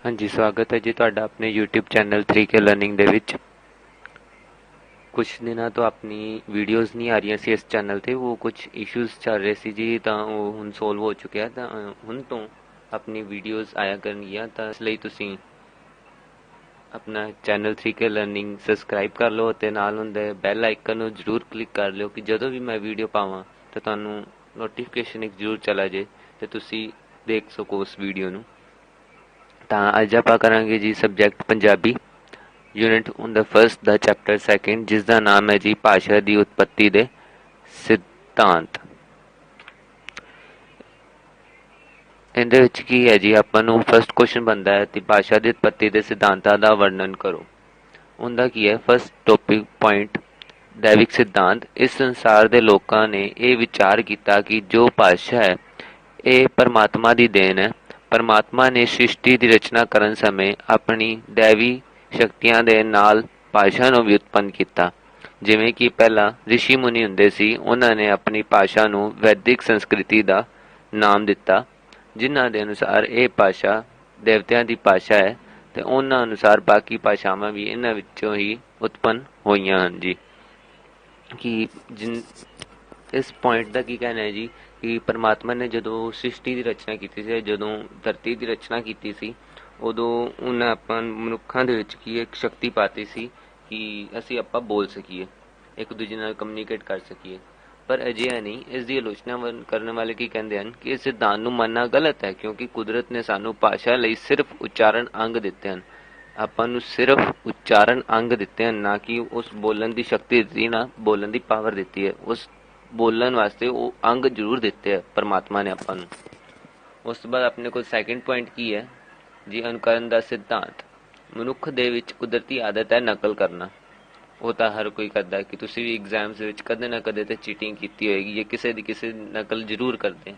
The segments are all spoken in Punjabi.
ਹਾਂਜੀ, ਸਵਾਗਤ ਹੈ ਜੀ ਤੁਹਾਡਾ ਆਪਣੇ YouTube ਚੈਨਲ 3K ਲਰਨਿੰਗ ਦੇ ਵਿੱਚ। ਕੁਛ ਦਿਨਾਂ ਤੋਂ ਆਪਣੀ ਵੀਡੀਓਜ਼ ਨਹੀਂ ਆ ਰਹੀਆਂ ਸੀ ਇਸ ਚੈਨਲ ਤੇ, ਉਹ ਕੁਝ ਇਸ਼ੂਜ਼ ਚੱਲ ਰਹੇ ਸੀ ਜੀ, ਤਾਂ ਉਹ ਹੁਣ ਸੋਲਵ ਹੋ ਚੁੱਕਿਆ। ਤਾਂ ਹੁਣ ਤੋਂ ਆਪਣੀ ਵੀਡੀਓਜ਼ ਆਇਆ ਕਰਨਗੀਆਂ, ਤਾਂ ਇਸ ਲਈ ਤੁਸੀਂ ਆਪਣਾ ਚੈਨਲ 3K ਲਰਨਿੰਗ ਸਬਸਕ੍ਰਾਈਬ ਕਰ ਲਓ ਅਤੇ ਨਾਲ ਹੁੰਦੇ ਬੈਲ ਆਈਕਨ ਨੂੰ ਜ਼ਰੂਰ ਕਲਿੱਕ ਕਰ ਲਿਓ ਕਿ ਜਦੋਂ ਵੀ ਮੈਂ ਵੀਡੀਓ ਪਾਵਾਂ ਤਾਂ ਤੁਹਾਨੂੰ ਨੋਟੀਫਿਕੇਸ਼ਨ ਇੱਕ ਜ਼ਰੂਰ ਚਲਾ ਜੇ ਅਤੇ ਤੁਸੀਂ ਦੇਖ ਸਕੋ ਉਸ ਵੀਡੀਓ ਨੂੰ। ਤਾਂ ਅੱਜ ਆਪਾਂ ਕਰਾਂਗੇ ਜੀ ਸਬਜੈਕਟ ਪੰਜਾਬੀ, ਯੂਨਿਟ ਹੁੰਦਾ ਫਸਟ ਦਾ ਚੈਪਟਰ ਸੈਕਿੰਡ, ਜਿਸ ਦਾ ਨਾਮ ਹੈ ਜੀ ਭਾਸ਼ਾ ਦੀ ਉਤਪੱਤੀ ਦੇ ਸਿਧਾਂਤ। ਇਹਦੇ ਵਿੱਚ ਕੀ ਹੈ ਜੀ, ਆਪਾਂ ਨੂੰ ਫਸਟ ਕੁਐਸਚਨ ਬਣਦਾ ਹੈ ਕਿ ਭਾਸ਼ਾ ਦੀ ਉਤਪੱਤੀ ਦੇ ਸਿਧਾਂਤਾਂ ਦਾ ਵਰਣਨ ਕਰੋ। ਉਹਦਾ ਕੀ ਹੈ, ਫਸਟ ਟੌਪਿਕ ਪੁਆਇੰਟ ਦੈਵਿਕ ਸਿਧਾਂਤ। ਇਸ ਸੰਸਾਰ ਦੇ ਲੋਕਾਂ ਨੇ ਇਹ ਵਿਚਾਰ ਕੀਤਾ ਕਿ ਜੋ ਭਾਸ਼ਾ ਹੈ ਇਹ ਪਰਮਾਤਮਾ ਦੀ ਦੇਣ ਹੈ। ਪਰਮਾਤਮਾ ਨੇ ਸ੍ਰਿਸ਼ਟੀ ਦੀ ਰਚਨਾ ਕਰਨ ਸਮੇਂ ਆਪਣੀ ਦੈਵੀ ਸ਼ਕਤੀਆਂ ਦੇ ਨਾਲ ਭਾਸ਼ਾ ਨੂੰ ਵੀ ਉਤਪੰਨ ਕੀਤਾ। ਜਿਵੇਂ ਕਿ ਪਹਿਲਾਂ ਰਿਸ਼ੀ ਮੁਨੀ ਹੁੰਦੇ ਸੀ, ਉਹਨਾਂ ਨੇ ਆਪਣੀ ਭਾਸ਼ਾ ਨੂੰ ਵੈਦਿਕ ਸੰਸਕ੍ਰਿਤੀ ਦਾ ਨਾਮ ਦਿੱਤਾ, ਜਿਨ੍ਹਾਂ ਦੇ ਅਨੁਸਾਰ ਇਹ ਭਾਸ਼ਾ ਦੇਵਤਿਆਂ ਦੀ ਭਾਸ਼ਾ ਹੈ ਤੇ ਉਹਨਾਂ ਅਨੁਸਾਰ ਬਾਕੀ ਭਾਸ਼ਾਵਾਂ ਵੀ ਇਹਨਾਂ ਵਿੱਚੋਂ ਹੀ ਉਤਪੰਨ ਹੋਈਆਂ ਹਨ ਜੀ। ਕਿ ਇਸ ਪੁਆਇੰਟ ਦਾ ਕੀ ਕਹਿਣਾ ਹੈ ਜੀ ਕਿ ਪਰਮਾਤਮਾ ਨੇ ਜਦੋਂ ਸ੍ਰਿਸ਼ਟੀ ਦੀ ਰਚਨਾ ਕੀਤੀ ਸੀ, ਜਦੋਂ ਧਰਤੀ ਦੀ ਰਚਨਾ ਕੀਤੀ ਸੀ, ਉਦੋਂ ਉਹਨਾਂ ਆਪਾਂ ਮਨੁੱਖਾਂ ਦੇ ਵਿੱਚ ਕੀ ਇੱਕ ਸ਼ਕਤੀ ਪਾਤੀ ਸੀ ਕਿ ਅਸੀਂ ਆਪਾਂ ਬੋਲ ਸਕੀਏ, ਇੱਕ ਦੂਜੇ ਨਾਲ ਕਮਿਊਨੀਕੇਟ ਕਰ ਸਕੀਏ। ਪਰ ਅਜਿਹਾ ਨਹੀਂ। ਇਸ ਦੀ ਆਲੋਚਨਾ ਕਰਨ ਵਾਲੇ ਕੀ ਕਹਿੰਦੇ ਹਨ ਕਿ ਇਸ ਸਿਧਾਂਤ ਨੂੰ ਮੰਨਣਾ ਗਲਤ ਹੈ, ਕਿਉਂਕਿ ਕੁਦਰਤ ਨੇ ਸਾਨੂੰ ਭਾਸ਼ਾ ਲਈ ਸਿਰਫ ਉਚਾਰਨ ਅੰਗ ਦਿੱਤੇ ਹਨ। ਆਪਾਂ ਨੂੰ ਸਿਰਫ ਉਚਾਰਨ ਅੰਗ ਦਿੱਤੇ ਹਨ, ਨਾ ਕਿ ਉਸ ਬੋਲਣ ਦੀ ਸ਼ਕਤੀ ਦਿੱਤੀ, ਨਾ ਬੋਲਣ ਦੀ ਪਾਵਰ ਦਿੱਤੀ ਹੈ। ਉਸ ਬੋਲਣ ਵਾਸਤੇ ਉਹ ਅੰਗ ਜ਼ਰੂਰ ਦਿੱਤੇ ਹੈ ਪਰਮਾਤਮਾ ਨੇ ਆਪਾਂ ਨੂੰ। ਉਸ ਤੋਂ ਬਾਅਦ ਆਪਣੇ ਕੋਲ ਸੈਕਿੰਡ ਪੁਆਇੰਟ ਕੀ ਹੈ ਜੀ, ਅਨੁਕਰਨ ਦਾ ਸਿਧਾਂਤ। ਮਨੁੱਖ ਦੇ ਵਿੱਚ ਕੁਦਰਤੀ ਆਦਤ ਹੈ ਨਕਲ ਕਰਨਾ। ਉਹ ਤਾਂ ਹਰ ਕੋਈ ਕਰਦਾ, ਕਿ ਤੁਸੀਂ ਵੀ ਐਗਜ਼ਾਮਸ ਵਿੱਚ ਕਦੇ ਨਾ ਕਦੇ ਤਾਂ ਚੀਟਿੰਗ ਕੀਤੀ ਹੋਏਗੀ ਜਾਂ ਕਿਸੇ ਦੀ ਕਿਸੇ ਨਕਲ ਜ਼ਰੂਰ ਕਰਦੇ।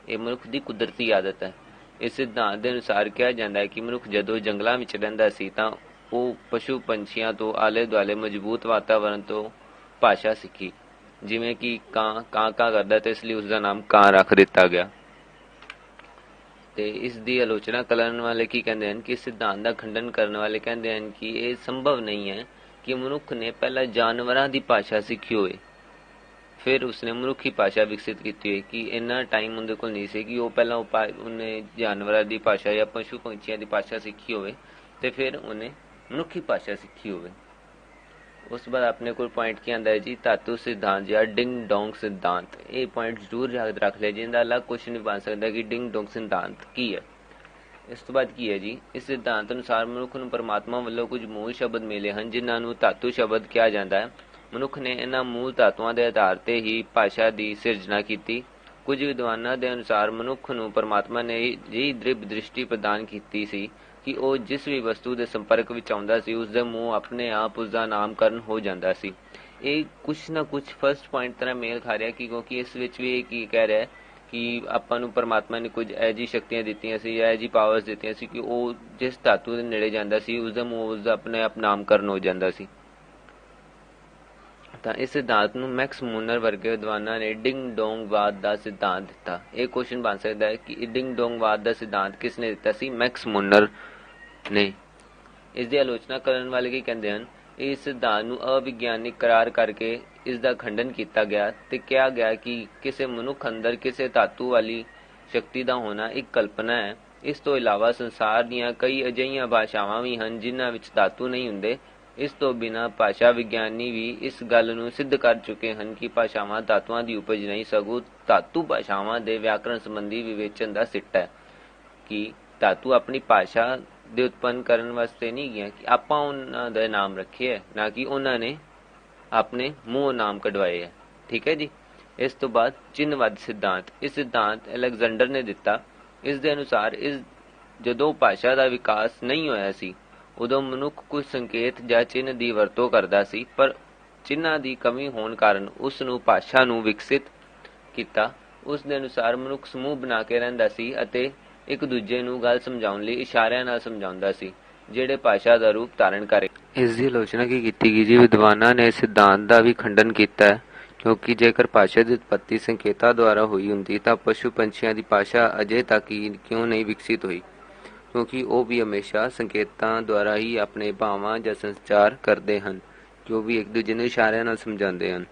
ਇਹ ਮਨੁੱਖ ਦੀ ਕੁਦਰਤੀ ਆਦਤ ਹੈ। ਇਸ ਸਿਧਾਂਤ ਦੇ ਅਨੁਸਾਰ ਕਿਹਾ ਜਾਂਦਾ ਹੈ ਕਿ ਮਨੁੱਖ ਜਦੋਂ ਜੰਗਲਾਂ ਵਿੱਚ ਰਹਿੰਦਾ ਸੀ ਤਾਂ ਉਹ ਪਸ਼ੂ ਪੰਛੀਆਂ ਤੋਂ ਆਲੇ ਦੁਆਲੇ ਮਜ਼ਬੂਤ ਵਾਤਾਵਰਣ ਤੋਂ ਭਾਸ਼ਾ ਸਿੱਖੀ। ਜਿਵੇਂ ਕਿ ਕਾਂ ਕਾਂ ਕਾਂ ਕਰਦਾ ਤੇ ਇਸ ਲਈ ਉਸਦਾ ਨਾਮ ਕਾਂ ਰੱਖ ਦਿੱਤਾ ਗਿਆ। ਤੇ ਇਸ ਦੀ ਆਲੋਚਨਾ ਕਰਨ ਵਾਲੇ ਕੀ ਕਹਿੰਦੇ ਹਨ ਕਿ ਸਿਧਾਂਤ ਦਾ ਖੰਡਨ ਕਰਨ ਵਾਲੇ ਕਹਿੰਦੇ ਹਨ ਕਿ ਇਹ ਸੰਭਵ ਨਹੀਂ ਹੈ ਕਿ ਮਨੁੱਖ ਨੇ ਪਹਿਲਾਂ ਜਾਨਵਰਾਂ ਦੀ ਭਾਸ਼ਾ ਸਿੱਖੀ ਹੋਏ, ਫਿਰ ਉਸਨੇ ਮਨੁੱਖੀ ਭਾਸ਼ਾ ਵਿਕਸਿਤ ਕੀਤੀ ਹੋਈ। ਕਿ ਇੰਨਾ ਟਾਈਮ ਉਹਦੇ ਕੋਲ ਨਹੀਂ ਸੀ ਕਿ ਉਹ ਪਹਿਲਾਂ ਉਹਨੇ ਜਾਨਵਰਾਂ ਦੀ ਭਾਸ਼ਾ ਜਾਂ ਪਸ਼ੂ ਪੰਛੀਆਂ ਦੀ ਭਾਸ਼ਾ ਸਿੱਖੀ ਹੋਵੇ ਤੇ ਫਿਰ ਉਹਨੇ ਮਨੁੱਖੀ ਭਾਸ਼ਾ ਸਿੱਖੀ ਹੋਵੇ। ਉਸ ਤੋਂ ਬਾਅਦ ਆਪਣੇ ਕੋਲ ਪੁਆਇੰਟ ਕੀ ਆਉਂਦਾ ਹੈ ਜੀ, ਧਾਤੂ ਸਿਧਾਂਤ ਜਾਂ ਡਿੰਗ ਡੋਂਗ ਸਿਧਾਂਤ। ਇਹ ਪੁਆਇੰਟ ਜ਼ਰੂਰ ਯਾਦ ਰੱਖ ਲਿਆ ਜੀ, ਇਹਦਾ ਅਲੱਗ ਕੁਐਸਚਨ ਨਹੀਂ ਬਣ ਸਕਦਾ ਕਿ ਡਿੰਗ ਡੋਂਗ ਸਿਧਾਂਤ ਕੀ ਹੈ। ਇਸ ਤੋਂ ਬਾਅਦ ਕੀ ਹੈ ਜੀ, ਇਸ ਸਿਧਾਂਤ ਅਨੁਸਾਰ ਮਨੁੱਖ ਨੂੰ ਪਰਮਾਤਮਾ ਵੱਲੋਂ ਕੁਝ ਮੂਲ ਸ਼ਬਦ ਮਿਲੇ ਹਨ, ਜਿਨ੍ਹਾਂ ਨੂੰ ਧਾਤੂ ਸ਼ਬਦ ਕਿਹਾ ਜਾਂਦਾ ਹੈ। ਮਨੁੱਖ ਨੇ ਇਹਨਾਂ ਮੂਲ ਧਾਤੂਆਂ ਦੇ ਆਧਾਰ ਤੇ ਹੀ ਭਾਸ਼ਾ ਦੀ ਸਿਰਜਣਾ ਕੀਤੀ। ਕੁਝ ਵਿਦਵਾਨਾਂ ਦੇ ਅਨੁਸਾਰ ਮਨੁੱਖ ਨੂੰ ਪਰਮਾਤਮਾ ਨੇ ਅਜਿਹੀ ਦ੍ਰਿਵ ਦ੍ਰਿਸ਼ਟੀ ਪ੍ਰਦਾਨ ਕੀਤੀ ਸੀ ਕਿ ਉਹ ਜਿਸ ਵੀ ਵਸਤੂ ਦੇ ਸੰਪਰਕ ਵਿੱਚ ਆਉਂਦਾ ਸੀ, ਉਸਦੇ ਮੂੰਹ ਆਪਣੇ ਆਪ ਉਸਦਾ ਨਾਮਕਰਨ ਹੋ ਜਾਂਦਾ ਸੀ। ਇਹ ਕੁਛ ਨਾ ਕੁਛ ਫਸਟ ਪੁਆਇੰਟ ਤਰ੍ਹਾਂ ਮੇਲ ਖਾ ਰਿਹਾ, ਕਿਉਂਕਿ ਇਸ ਵਿੱਚ ਵੀ ਇਹ ਕੀ ਕਹਿ ਰਿਹਾ ਕਿ ਆਪਾਂ ਨੂੰ ਪਰਮਾਤਮਾ ਨੇ ਕੁਝ ਇਹੋ ਜਿਹੀ ਸ਼ਕਤੀਆਂ ਦਿੱਤੀਆਂ ਸੀ ਜਾਂ ਇਹੋ ਜਿਹੀ ਪਾਵਰਸ ਦਿੱਤੀਆਂ ਸੀ ਕਿ ਉਹ ਜਿਸ ਧਾਤੂ ਦੇ ਨੇੜੇ ਜਾਂਦਾ ਸੀ, ਉਸਦਾ ਮੂੰਹ ਉਸਦਾ ਆਪਣੇ ਆਪ ਨਾਮਕਰਨ ਹੋ ਜਾਂਦਾ ਸੀ। ਤਾਂ ਇਸ ਸਿਧਾਂਤ ਨੂੰ ਮੈਕਸ ਮੂਨਰ ਵਰਗੇ ਵਿਦਵਾਨਾਂ ਨੇ ਡਿੰਗ ਡੋਂਗ ਵਾਦ ਦਾ ਸਿਧਾਂਤ ਦਿੱਤਾ। ਇਹ ਕੁਐਸਚਨ ਬਣ ਸਕਦਾ ਹੈ ਕਿ ਡਿੰਗ ਡੋਂਗ ਵਾਦ ਦਾ ਸਿਧਾਂਤ ਕਿਸ ਨੇ ਦਿੱਤਾ ਸੀ? ਮੈਕਸ ਮੂਨਰ ਨੇ। ਇਸ ਦੀ ਆਲੋਚਨਾ ਕਰਨ ਵਾਲੇ ਕੀ ਕਹਿੰਦੇ ਹਨ, ਇਸ ਸਿਧਾਂਤ ਨੂੰ ਅਵਿਗਿਆਨਿਕ ਕਰਾਰ ਕਰਕੇ ਇਸ ਦਾ ਖੰਡਨ ਕੀਤਾ ਗਿਆ ਤੇ ਕਿਹਾ ਗਿਆ ਕਿ ਕਿਸੇ ਮਨੁੱਖ ਅੰਦਰ ਕਿਸੇ ਧਾਤੂ ਵਾਲੀ ਸ਼ਕਤੀ ਦਾ ਹੋਣਾ ਇੱਕ ਕਲਪਨਾ ਹੈ। ਇਸ ਤੋਂ ਇਲਾਵਾ ਸੰਸਾਰ ਦੀਆਂ ਕਈ ਅਜਿਹੀਆਂ ਭਾਸ਼ਾਵਾਂ ਵੀ ਹਨ ਜਿਨ੍ਹਾਂ ਵਿੱਚ ਧਾਤੂ ਨਹੀਂ ਹੁੰਦੇ। ਇਸ ਤੋਂ ਬਿਨਾਂ ਭਾਸ਼ਾ ਵਿਗਿਆਨੀ ਵੀ ਇਸ ਗੱਲ ਨੂੰ ਸਿੱਧ ਕਰ ਚੁੱਕੇ ਹਨ ਕਿ ਭਾਸ਼ਾਵਾਂ ਧਾਤੂਆਂ ਦੀ ਉਪਜ ਨਹੀਂ, ਸਗੋਂ ਧਾਤੂ ਭਾਸ਼ਾਵਾਂ ਦੇ ਵਿਆਕਰਣ ਸੰਬੰਧੀ ਵਿਵੇਚਨ ਦਾ ਸਿੱਟਾ ਹੈ। ਕਿ ਧਾਤੂ ਆਪਣੀ ਭਾਸ਼ਾ ਦੇ ਉਤਪੰਨ ਕਰਨ ਵਾਸਤੇ ਨਹੀਂ ਗਿਆ, ਕਿ ਆਪਾਂ ਉਹਨਾਂ ਦਾ ਨਾਮ ਰੱਖੇ ਹੈ, ਨਾ ਕਿ ਉਹਨਾਂ ਨੇ ਆਪਣੇ ਮੂੰਹ ਨਾਮ ਕਢਵਾਏ ਹੈ। ਠੀਕ ਹੈ ਜੀ। ਇਸ ਤੋਂ ਬਾਅਦ ਚਿੰਨ੍ਹਵਾਦ ਸਿਧਾਂਤ। ਇਹ ਸਿਧਾਂਤ ਅਲੈਗਜ਼ੈਂਡਰ ਨੇ ਦਿੱਤਾ। ਇਸ ਦੇ ਅਨੁਸਾਰ ਜਦੋਂ ਭਾਸ਼ਾ ਦਾ ਵਿਕਾਸ ਨਹੀਂ ਹੋਇਆ ਸੀ, ਉਦੋਂ ਮਨੁੱਖ ਕੁਝ ਸੰਕੇਤ ਜਾਂ ਚਿੰਨ੍ਹ ਦੀ ਵਰਤੋਂ ਕਰਦਾ ਸੀ, ਪਰ ਚਿੰਨ੍ਹਾਂ ਦੀ ਕਮੀ ਹੋਣ ਕਾਰਨ ਉਸ ਨੂੰ ਭਾਸ਼ਾ ਨੂੰ ਵਿਕਸਿਤ ਕੀਤਾ। ਉਸ ਦੇ ਅਨੁਸਾਰ ਮਨੁੱਖ ਸਮੂਹ ਬਣਾ ਕੇ ਰਹਿੰਦਾ ਸੀ ਅਤੇ ਇੱਕ ਦੂਜੇ ਨੂੰ ਗੱਲ ਸਮਝਾਉਣ ਲਈ ਇਸ਼ਾਰਿਆਂ ਨਾਲ ਸਮਝਾਉਂਦਾ ਸੀ, ਜਿਹੜੇ ਭਾਸ਼ਾ ਦਾ ਰੂਪ ਧਾਰਨ ਕਰੇ। ਇਸ ਦੀ ਆਲੋਚਨਾ ਕੀ ਕੀਤੀ ਗਈ ਜੀ? ਵਿਦਵਾਨਾਂ ਨੇ ਸਿਧਾਂਤ ਦਾ ਵੀ ਖੰਡਨ ਕੀਤਾ ਹੈ, ਕਿਉਂਕਿ ਜੇਕਰ ਭਾਸ਼ਾ ਦੀ ਉਤਪੱਤੀ ਸੰਕੇਤਾਂ ਦੁਆਰਾ ਹੋਈ ਹੁੰਦੀ ਤਾਂ ਪਸ਼ੂ ਪੰਛੀਆਂ ਦੀ ਭਾਸ਼ਾ ਅਜੇ ਤੱਕ ਹੀ ਕਿਉਂ ਨਹੀਂ ਵਿਕਸਿਤ ਹੋਈ। ਕਿਉਂਕਿ ਉਹ ਵੀ ਹਮੇਸ਼ਾ ਸੰਕੇਤਾਂ ਦੁਆਰਾ ਹੀ ਆਪਣੇ ਭਾਵਾਂ ਜਾਂ ਸੰਚਾਰ ਕਰਦੇ ਹਨ, ਜੋ ਵੀ ਇੱਕ ਦੂਜੇ ਨੂੰ ਇਸ਼ਾਰਿਆਂ ਨਾਲ ਸਮਝਾਉਂਦੇ ਹਨ।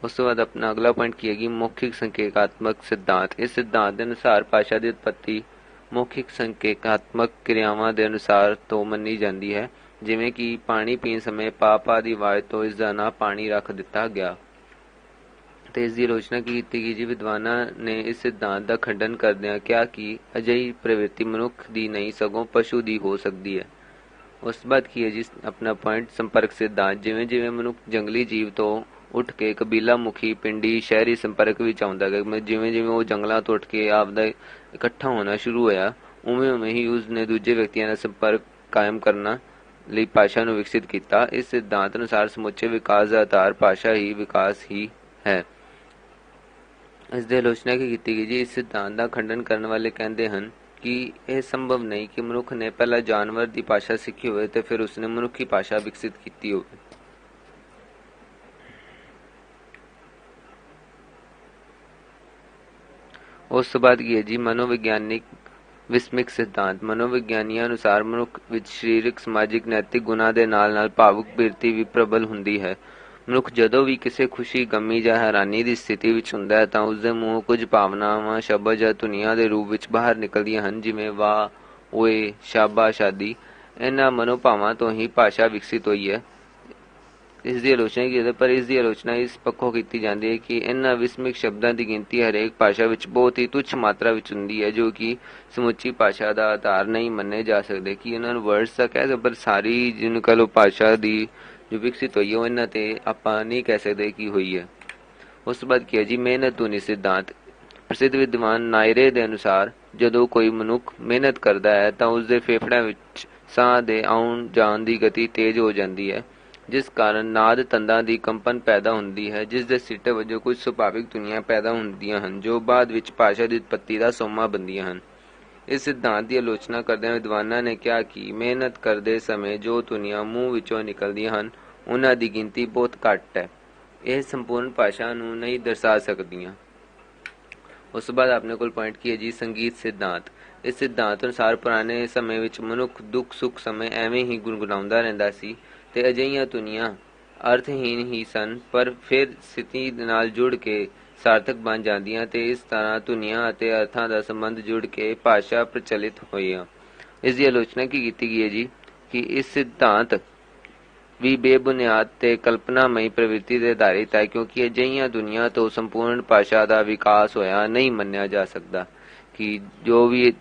ਉਸ ਤੋਂ ਬਾਅਦ ਆਪਣਾ ਅਗਲਾ ਪੁਆਇੰਟ ਕੀ ਹੈ ਕਿ ਮੌਖਿਕ ਸੰਕੇਤਾਤਮਕ ਸਿਧਾਂਤ। ਇਸ ਸਿਧਾਂਤ ਦੇ ਅਨੁਸਾਰ ਭਾਸ਼ਾ ਦੀ ਉਤਪੱਤੀ ਮੌਖਿਕ ਸੰਕੇਤਾਤਮਕ ਕਿਰਿਆਵਾਂ ਦੇ ਅਨੁਸਾਰ ਤੋਂ ਮੰਨੀ ਜਾਂਦੀ ਹੈ, ਜਿਵੇਂ ਕਿ ਪਾਣੀ ਪੀਣ ਸਮੇਂ ਪਾ ਦੀ ਆਵਾਜ਼ ਤੋਂ ਇਸ ਦਾ ਨਾਂ ਪਾਣੀ ਰੱਖ ਦਿੱਤਾ ਗਿਆ, ਤੇ ਇਸ ਦੀ ਆਲੋਚਨਾ ਕੀਤੀ ਗਈ। ਵਿਦਵਾਨਾਂ ਨੇ ਇਸ ਸਿਧਾਂਤ ਦਾ ਖੰਡਨ ਕਰਦਿਆਂ ਕਿਹਾ ਕਿ ਅਜਿਹੀ ਪ੍ਰਵਿਰਤੀ ਮਨੁੱਖ ਦੀ ਨਹੀਂ ਸਗੋਂ ਪਸ਼ੂ ਦੀ ਹੋ ਸਕਦੀ ਹੈ। ਉਸ ਤੋਂ ਬਾਅਦ ਕੀ ਹੈ ਜੀ ਆਪਣਾ ਪੁਆਇੰਟ ਸੰਪਰਕ ਸਿਧਾਂਤ। ਜਿਵੇਂ ਜਿਵੇਂ ਮਨੁੱਖ ਜੰਗਲੀ ਜੀਵ ਤੋਂ ਉੱਠ ਕੇ ਕਬੀਲਾ ਮੁਖੀ ਪਿੰਡੀ ਸ਼ਹਿਰੀ ਸੰਪਰਕ ਵਿੱਚ ਆਉਂਦਾ ਗਿਆ, ਜਿਵੇਂ ਜਿਵੇਂ ਉਹ ਜੰਗਲਾਂ ਤੋਂ ਉੱਠ ਕੇ ਆਪਦਾ ਇਕੱਠਾ ਹੋਣਾ ਸ਼ੁਰੂ ਹੋਇਆ, ਉਵੇਂ ਉਵੇਂ ਹੀ ਉਸ ਨੇ ਦੂਜੇ ਵਿਅਕਤੀਆਂ ਨਾਲ ਸੰਪਰਕ ਕਾਇਮ ਕਰਨਾ ਲਈ ਭਾਸ਼ਾ ਨੂੰ ਵਿਕਸਿਤ ਕੀਤਾ। ਇਸ ਸਿਧਾਂਤ ਅਨੁਸਾਰ ਸਮੁੱਚੇ ਵਿਕਾਸ ਦਾ ਆਧਾਰ ਭਾਸ਼ਾ ਹੀ ਵਿਕਾਸ ਹੀ ਹੈ। ਇਸ ਦੀ ਆਲੋਚਨਾ ਕੀਤੀ ਗਈ ਜੀ। ਇਸ ਸਿਧਾਂਤ ਦਾ ਖੰਡਨ ਕਰਨ ਵਾਲੇ ਕਹਿੰਦੇ ਹਨ ਕਿ ਇਹ ਸੰਭਵ ਨਹੀਂ ਕਿ ਮਨੁੱਖ ਨੇ ਪਹਿਲਾਂ ਜਾਨਵਰ ਦੀ ਭਾਸ਼ਾ ਸਿੱਖੀ ਹੋਵੇ ਤੇ ਫਿਰ ਉਸਨੇ ਮਨੁੱਖੀ ਭਾਸ਼ਾ ਵਿਕਸਿਤ ਕੀਤੀ ਹੋਵੇ। ਉਸ ਤੋਂ ਬਾਅਦ ਕੀ ਹੈ ਜੀ ਮਨੋਵਿਗਿਆਨਿਕ ਵਿਸਮਿਕ ਸਿਧਾਂਤ। ਮਨੋਵਿਗਿਆਨੀਆਂ ਅਨੁਸਾਰ ਮਨੁੱਖ ਵਿੱਚ ਸਰੀਰਕ, ਸਮਾਜਿਕ, ਨੈਤਿਕ ਗੁਣਾਂ ਦੇ ਨਾਲ ਨਾਲ ਭਾਵੁਕ ਬਿਰਤੀ ਵੀ ਪ੍ਰਬਲ ਹੁੰਦੀ ਹੈ। ਮਨੁੱਖ ਜਦੋਂ ਵੀ ਕਿਸੇ ਖੁਸ਼ੀ, ਗਮੀ ਜਾਂ ਹੈਰਾਨੀ ਦੀ ਸਥਿਤੀ ਵਿੱਚ ਹੁੰਦਾ ਹੈ ਤਾਂ ਉਸਦੇ ਮੂੰਹੋਂ ਕੁਝ ਭਾਵਨਾਵਾਂ ਸ਼ਬਦ ਜਾਂ ਧੁਨੀਆਂ ਦੇ ਰੂਪ ਵਿੱਚ ਬਾਹਰ ਨਿਕਲਦੀਆਂ ਹਨ, ਜਿਵੇਂ ਵਾਹ, ਓਏ, ਸ਼ਾਬਾਸ਼ ਆਦਿ। ਇਹਨਾਂ ਮਨੋਭਾਵਾਂ ਤੋਂ ਹੀ ਭਾਸ਼ਾ ਵਿਕਸਿਤ ਹੋਈ ਹੈ। ਇਸ ਦੀ ਆਲੋਚਨਾ ਕੀਤੀ, ਪਰ ਇਸ ਦੀ ਆਲੋਚਨਾ ਇਸ ਪੱਖੋਂ ਕੀਤੀ ਜਾਂਦੀ ਹੈ ਕਿ ਇਹਨਾਂ ਵਿਸਮਿਕ ਸ਼ਬਦਾਂ ਦੀ ਗਿਣਤੀ ਹਰੇਕ ਭਾਸ਼ਾ ਵਿੱਚ ਬਹੁਤ ਹੀ ਤੁੱਛ ਮਾਤਰਾ ਵਿੱਚ ਹੁੰਦੀ ਹੈ, ਜੋ ਕਿ ਸਮੁੱਚੀ ਭਾਸ਼ਾ ਦਾ ਆਧਾਰ ਨਹੀਂ ਮੰਨੇ ਜਾ ਸਕਦੇ। ਕਿ ਇਹਨਾਂ ਨੂੰ ਵਰਡਸ ਤਾਂ ਕਹਿ ਸਕਦੇ, ਪਰ ਸਾਰੀ ਜਿਹਨੂੰ ਕਹ ਲਓ ਭਾਸ਼ਾ ਦੀ ਜੋ ਵਿਕਸਿਤ ਹੋਈ ਹੈ ਉਹ ਇਹਨਾਂ ਤੇ ਆਪਾਂ ਨਹੀਂ ਕਹਿ ਸਕਦੇ ਕਿ ਹੋਈ ਹੈ। ਉਸ ਤੋਂ ਬਾਅਦ ਕੀ ਹੈ ਜੀ ਮਿਹਨਤ ਧੁਨੀ ਸਿਧਾਂਤ। ਪ੍ਰਸਿੱਧ ਵਿਦਵਾਨ ਨਾਇਰੇ ਦੇ ਅਨੁਸਾਰ ਜਦੋਂ ਕੋਈ ਮਨੁੱਖ ਮਿਹਨਤ ਕਰਦਾ ਹੈ ਤਾਂ ਉਸਦੇ ਫੇਫੜਿਆਂ ਵਿੱਚ ਸਾਹ ਦੇ ਆਉਣ ਜਾਣ ਦੀ ਗਤੀ ਤੇਜ਼ ਹੋ ਜਾਂਦੀ ਹੈ, ਜਿਸ ਕਾਰਨ ਨਾਦ ਤੰਦਾਂ ਦੀ ਕੰਪਨ ਪੈਦਾ ਹੁੰਦੀ ਹੈ, ਜਿਸ ਦੇ ਸਿੱਟੇ ਵਜੋਂ ਕੁਝ ਸੁਭਾਵਿਕ ਧੁਨੀਆਂ ਪੈਦਾ ਹੁੰਦੀਆਂ ਹਨ, ਜੋ ਬਾਅਦ ਵਿੱਚ ਭਾਸ਼ਾ ਦੀ ਉਤਪੱਤੀ ਦਾ ਸੋਮਾ ਬਣਦੀਆਂ ਹਨ। ਇਸ ਸਿਧਾਂਤ ਦੀ ਆਲੋਚਨਾ ਕਰਦਿਆਂ ਵਿਦਵਾਨਾਂ ਨੇ ਕਿਹਾ ਕਿ ਮਿਹਨਤ ਕਰਦੇ ਸਮੇਂ ਜੋ ਧੁਨੀਆਂ ਮੂੰਹ ਵਿੱਚੋਂ ਨਿਕਲਦੀਆਂ ਹਨ, ਉਹਨਾਂ ਦੀ ਗਿਣਤੀ ਬਹੁਤ ਘੱਟ ਹੈ। ਇਹ ਸੰਪੂਰਨ ਭਾਸ਼ਾ ਨੂੰ ਨਹੀਂ ਦਰਸਾ ਸਕਦੀਆਂ। ਉਸ ਤੋਂ ਬਾਅਦ ਆਪਣੇ ਕੋਲ ਪੁਆਇੰਟ ਕੀ ਹੈ ਜੀ ਸੰਗੀਤ ਸਿਧਾਂਤ। ਇਸ ਸਿਧਾਂਤ ਅਨੁਸਾਰ ਪੁਰਾਣੇ ਸਮੇਂ ਵਿੱਚ ਮਨੁੱਖ ਦੁੱਖ ਸੁੱਖ ਸਮੇਂ ਐਵੇਂ ਹੀ ਗੁਣਗੁਣਾਉਂਦਾ ਰਹਿੰਦਾ ਸੀ ਤੇ ਅਜਿਹੀਆਂ ਧੁਨੀਆਂ ਅਰਥਹੀਨ ਹੀ ਸਨ, ਪਰ ਫਿਰ ਸਥਿਤੀ ਨਾਲ ਜੁੜ ਕੇ ਸਾਰਥਕ ਬਣ ਜਾਂਦੀਆਂ ਤੇ ਇਸ ਤਰ੍ਹਾਂ ਧੁਨੀਆਂ ਅਤੇ ਅਰਥਾਂ ਦਾ ਸੰਬੰਧ ਜੁੜ ਕੇ ਭਾਸ਼ਾ ਪ੍ਰਚਲਿਤ ਹੋਈਆਂ। ਇਸ ਦੀ ਆਲੋਚਨਾ ਕੀਤੀ ਗਈ ਹੈ ਜੀ ਕਿ ਇਸ ਸਿਧਾਂਤ ਵੀ ਬੇਬੁਨਿਆਦ ਤੇ ਕਲਪਨਾਮਈ ਪ੍ਰਵਿਰਤੀ ਤੇ ਆਧਾਰਿਤ ਹੈ, ਕਿਉਂਕਿ ਅਜਿਹੀਆਂ ਦੁਨੀਆਂ ਤੋਂ ਸੰਪੂਰਨ ਭਾਸ਼ਾ ਦਾ ਵਿਕਾਸ ਹੋਇਆ ਨਹੀਂ ਮੰਨਿਆ ਜਾ ਸਕਦਾ। ਕਿ ਜੋ ਵੀ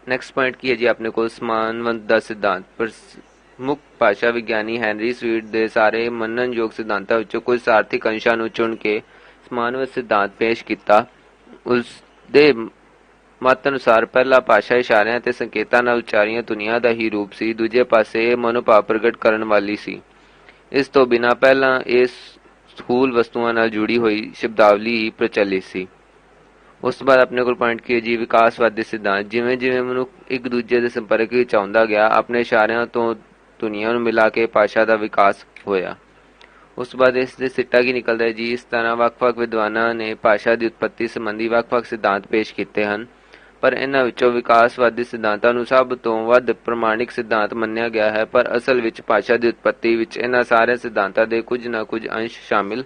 ਨੈਕਸਟ ਪੁਆਇੰਟ ਕੀ ਹੈ ਜੀ ਆਪਣੇ ਕੋਲ ਸਮਾਨਵੰਤ ਦਾ ਸਿਧਾਂਤ। ਪ੍ਰਮੁੱਖ ਭਾਸ਼ਾ ਵਿਗਿਆਨੀ ਹੈਨਰੀ ਸਵੀਟ ਦੇ ਸਾਰੇ ਮੰਨਣਯੋਗ ਸਿਧਾਂਤਾਂ ਵਿੱਚੋਂ ਕੁਝ ਸਾਰਥਿਕ ਅੰਸ਼ਾਂ ਨੂੰ ਚੁਣ ਕੇ ਸਮਾਨਵੰਤ ਸਿਧਾਂਤ ਪੇਸ਼ ਕੀਤਾ। ਉਸ ਦੇ ਮਤ ਅਨੁਸਾਰ ਪਹਿਲਾ ਭਾਸ਼ਾ ਇਸ਼ਾਰਿਆਂ ਤੇ ਸੰਕੇਤਾਂ ਨਾਲ ਉਚਾਰੀਆਂ ਧੁਨੀਆਂ ਦਾ ਹੀ ਰੂਪ ਸੀ, ਦੂਜੇ ਪਾਸੇ ਇਹ ਮਨੋਭਾਵ ਪ੍ਰਗਟ ਕਰਨ ਵਾਲੀ ਸੀ। ਇਸ ਤੋਂ ਬਿਨਾਂ ਪਹਿਲਾਂ ਇਹ ਸਥੂਲ ਵਸਤੂਆਂ ਨਾਲ ਜੁੜੀ ਹੋਈ ਸ਼ਬਦਾਵਲੀ ਹੀ ਪ੍ਰਚਲਿਤ ਸੀ। ਉਸ ਤੋਂ ਬਾਅਦ ਆਪਣੇ ਕੋਲ ਪੁਆਇੰਟ ਕੀ ਹੈ ਜੀ ਵਿਕਾਸਵਾਦੀ ਸਿਧਾਂਤ। ਜਿਵੇਂ ਜਿਵੇਂ ਮਨੁੱਖ ਇੱਕ ਦੂਜੇ ਦੇ ਸੰਪਰਕ ਵਿੱਚ ਆਉਂਦਾ ਗਿਆ, ਆਪਣੇ ਇਸ਼ਾਰਿਆਂ ਤੋਂ ਧੁਨੀਆਂ ਨੂੰ ਮਿਲਾ ਕੇ ਭਾਸ਼ਾ ਦਾ ਵਿਕਾਸ ਹੋਇਆ। ਉਸ ਤੋਂ ਬਾਅਦ ਇਸ ਦੇ ਸਿੱਟਾ ਕੀ ਨਿਕਲਦਾ ਹੈ ਜੀ। ਇਸ ਤਰ੍ਹਾਂ ਵੱਖ-ਵੱਖ ਵਿਦਵਾਨਾਂ ਨੇ ਭਾਸ਼ਾ ਦੀ ਉਤਪੱਤੀ ਸੰਬੰਧੀ ਵੱਖ-ਵੱਖ ਸਿਧਾਂਤ ਪੇਸ਼ ਕੀਤੇ ਹਨ, ਪਰ ਇਹਨਾਂ ਵਿੱਚੋਂ ਵਿਕਾਸਵਾਦੀ ਸਿਧਾਂਤਾਂ ਨੂੰ ਸਭ ਤੋਂ ਵੱਧ ਪ੍ਰਮਾਣਿਕ ਸਿਧਾਂਤ ਮੰਨਿਆ ਗਿਆ ਹੈ। ਪਰ ਅਸਲ ਵਿੱਚ ਭਾਸ਼ਾ ਦੀ ਉਤਪੱਤੀ ਵਿੱਚ ਇਹਨਾਂ ਸਾਰੇ ਸਿਧਾਂਤਾਂ ਦੇ ਕੁਝ ਨਾ ਕੁਝ ਅੰਸ਼ ਸ਼ਾਮਿਲ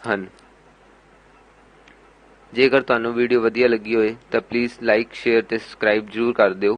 ਹਨ। ਜੇਕਰ ਤੁਹਾਨੂੰ ਵੀਡੀਓ ਵਧੀਆ ਲੱਗੀ ਹੋਏ ਤਾਂ ਪਲੀਜ਼ ਲਾਈਕ, ਸ਼ੇਅਰ ਤੇ ਸਬਸਕ੍ਰਾਈਬ ਜ਼ਰੂਰ ਕਰ ਦਿਓ।